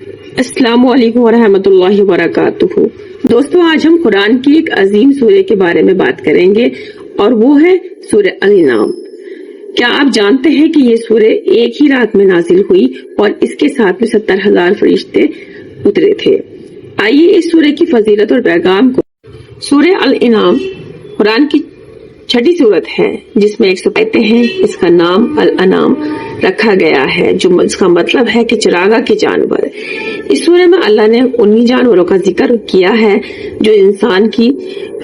अस्सलाम वालेकुम वरहमतुल्लाहि वबरकातुहू। दोस्तों, आज हम कुरान की एक अजीम सूरह के बारे में बात करेंगे और वो है सूरह अल-इनाम। क्या आप जानते हैं कि ये सूरह एक ही रात में नाजिल हुई और इसके साथ में 70,000 फरिश्ते उतरे थे। आइए इस सूरह की फजीलत और पैगाम को। सूरह अल-इनाम कुरान की छठी सूरत है जिसमें 100 आयतें हैं। इसका नाम अल-अनाम रखा गया है जो इसका मतलब है कि चरागा के जानवर। इस सूरह में अल्लाह ने उन्हीं जानवरों का जिक्र किया है जो इंसान की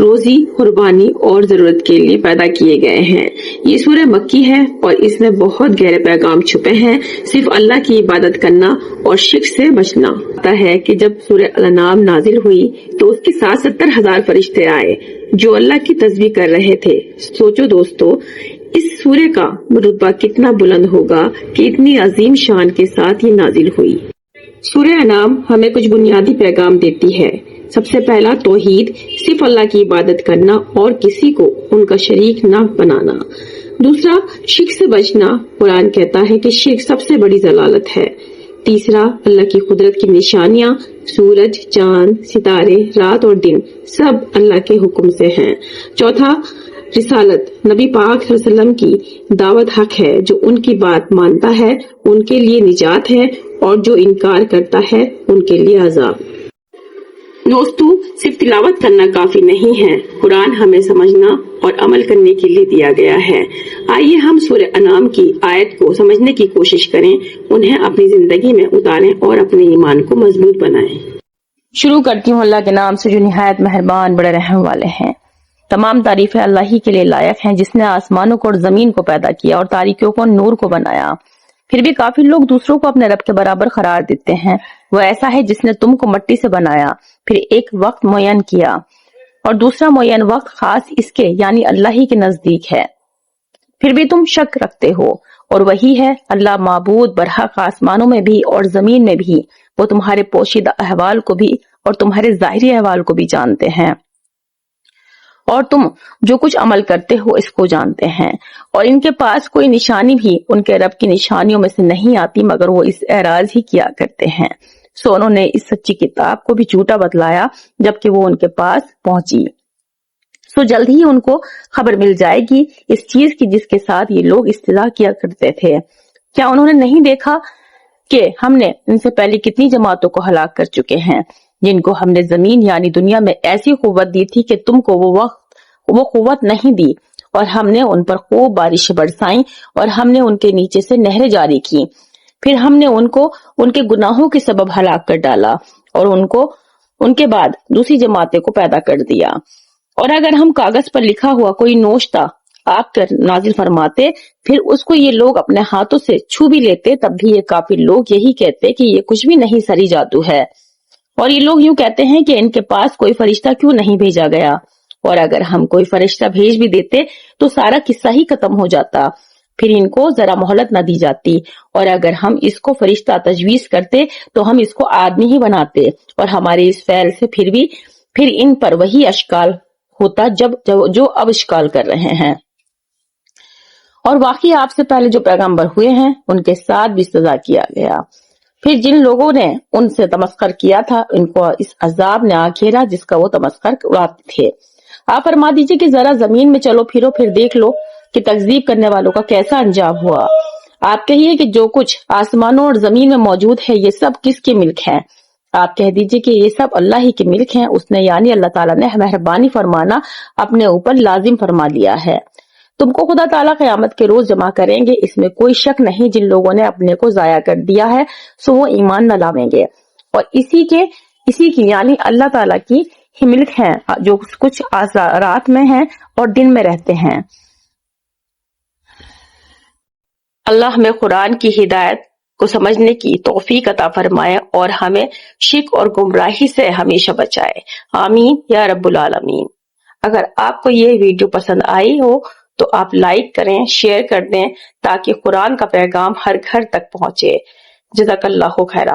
रोजी, कुर्बानी और जरूरत के लिए पैदा किए गए हैं। ये सूरह मक्की है और इसमें बहुत गहरे पैगाम छुपे हैं। सिर्फ अल्लाह की इबादत करना और शिर्क से बचना। पता है कि जब सूरह अल-अनाम नाजिल हुई तो उसके साथ 70,000 फरिश्ते आए जो अल्लाह की तस्बीह कर रहे थे। सोचो दोस्तों, इस सूरह का रुतबा कितना बुलंद होगा कि इतनी अजीम शान के साथ ये नाजिल हुई। सूरह अनाम हमें कुछ बुनियादी पैगाम देती है। सबसे पहला तौहीद, सिर्फ अल्लाह की इबादत करना और किसी को उनका शरीक न बनाना। दूसरा, शिर्क से बचना। कुरान कहता है कि शिर्क सबसे बड़ी जलालत है। तीसरा, अल्लाह की कुदरत की निशानियां, सूरज, चांद, सितारे, रात और दिन सब अल्लाह के हुक्म से हैं। चौथा, रिसालत, नबी पाक सल्लल्लाहु अलैहि वसल्लम की दावत हक है। जो उनकी बात मानता है उनके लिए निजात है और जो इनकार करता है उनके लिए अजाब। दोस्तों, सिर्फ तिलावत करना काफी नहीं है, कुरान हमें समझना और अमल करने के लिए दिया गया है। आइए हम सूरह अनाम की आयत को समझने की कोशिश करें, उन्हें अपनी जिंदगी में उतारें और अपने ईमान को मजबूत बनाएं। शुरू करती हूँ अल्लाह के नाम से जो निहायत मेहरबान बड़े रहम वाले हैं। तमाम तारीफें अल्लाह ही के लिए लायक हैं जिसने आसमानों को और जमीन को पैदा किया और तारीकियों को नूर को बनाया। फिर भी काफी लोग दूसरों को अपने रब के बराबर करार देते हैं। वो ऐसा है जिसने तुमको मिट्टी से बनाया, फिर एक वक्त मुय्यन किया और दूसरा मुय्यन वक्त खास इसके यानी अल्लाह ही के नजदीक है। फिर भी तुम शक रखते हो। और वही है अल्लाह माबूद बरहक आसमानों में भी और जमीन में भी। वो तुम्हारे पोशीदा अहवाल को भी और तुम्हारे जाहिरी अहवाल को भी जानते हैं और तुम जो कुछ अमल करते हो इसको जानते हैं। और इनके पास कोई निशानी भी उनके रब की निशानियों में से नहीं आती मगर वो इस एराज ही किया करते हैं। सो उन्होंने इस सच्ची किताब को भी झूठा बतलाया जबकि वो उनके पास पहुंची। सो जल्द ही उनको खबर मिल जाएगी इस चीज की जिसके साथ ये लोग इस्तेज़ा किया करते थे। क्या उन्होंने नहीं देखा कि हमने इनसे पहले कितनी जमातों को हलाक कर चुके हैं जिनको हमने जमीन यानी दुनिया में ऐसी कुव्वत दी थी कि तुमको वो कुव्वत नहीं दी, और हमने उन पर खूब बारिशें बरसाई और हमने उनके नीचे से नहरें जारी की। फिर हमने उनको उनके गुनाहों के सबब हलाक कर डाला और उनके बाद दूसरी जमातें को पैदा कर दिया। और अगर हम कागज पर लिखा हुआ कोई नोश्ता आप कर नाजिल फरमाते फिर उसको ये लोग अपने हाथों से छू भी लेते तब भी ये काफिर लोग यही कहते कि ये कुछ भी नहीं, सरी जादू है। और ये लोग यूं कहते हैं कि इनके पास कोई फरिश्ता क्यों नहीं भेजा गया, और अगर हम कोई फरिश्ता भेज भी देते तो सारा किस्सा ही खत्म हो जाता, फिर इनको जरा मोहलत न दी जाती। और अगर हम इसको फरिश्ता तजवीज करते तो हम इसको आदमी ही बनाते और हमारे इस फैल से फिर इन पर वही अश्काल होता जो अब इश्काल कर रहे हैं। और वाकई आपसे पहले जो पैगंबर हुए हैं उनके साथ भी सजा किया गया। फिर जिन लोगों ने उनसे तमस्कर किया था इनको इस अजाब ने आ घेरा जिसका वो तमस्कर उड़ाते थे। आप फरमा दीजिए कि जरा जमीन में चलो फिरो, फिर देख लो कि तकजीब करने वालों का कैसा अंजाम हुआ। आप कहिए कि जो कुछ आसमानों और जमीन में मौजूद है ये सब किसके मिल्क है। आप कह दीजिए कि ये सब अल्लाह ही के मिल्क हैं। उसने यानी अल्लाह ताला ने मेहरबानी फरमाना अपने ऊपर लाजिम फरमा लिया है। तुमको खुदा ताला क़यामत के रोज जमा करेंगे, इसमें कोई शक नहीं। जिन लोगों ने अपने को जाया कर दिया है सो वो ईमान न लावेंगे। और इसी की यानी अल्लाह ताला की ही मिल्क है जो कुछ रात में है और दिन में रहते हैं। अल्लाह हमें कुरान की हिदायत को समझने की तौफीक अता फरमाए और हमें शिर्क और गुमराही से हमेशा बचाए। आमीन या रब्बुल आलमीन। अगर आपको ये वीडियो पसंद आई हो तो आप लाइक करें, शेयर कर दें ताकि कुरान का पैगाम हर घर तक पहुंचे। जज़ाकल्लाहु खैरा।